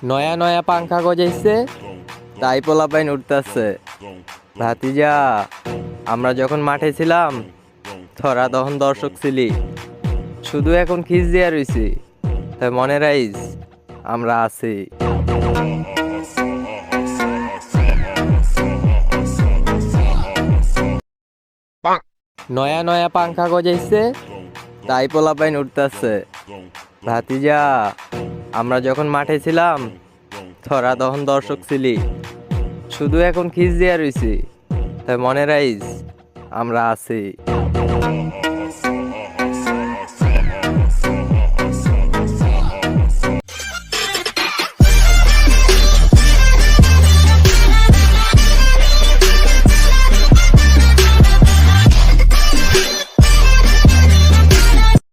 নয়া নয়া পাংখা গজাইছে, তাই পোলাপাইন উঠতেছে। ভাতিজা, আমরা যখন মাঠে ছিলাম তোরা তখন দর্শক ছিলি, শুধু এখন খিস দিয়া রইছি। তাই মনে রাইস আমরা আছি। নয়া নয়া পাংখা গজাইছে, তাই পোলাপাইন উঠতেছে। ভাতিজা, আমরা যখন মাঠে ছিলাম তোরা তখন দর্শক ছিলি, শুধু এখন খিস দিয়া রইছি। তাই মনে রাইস আমরা আছি।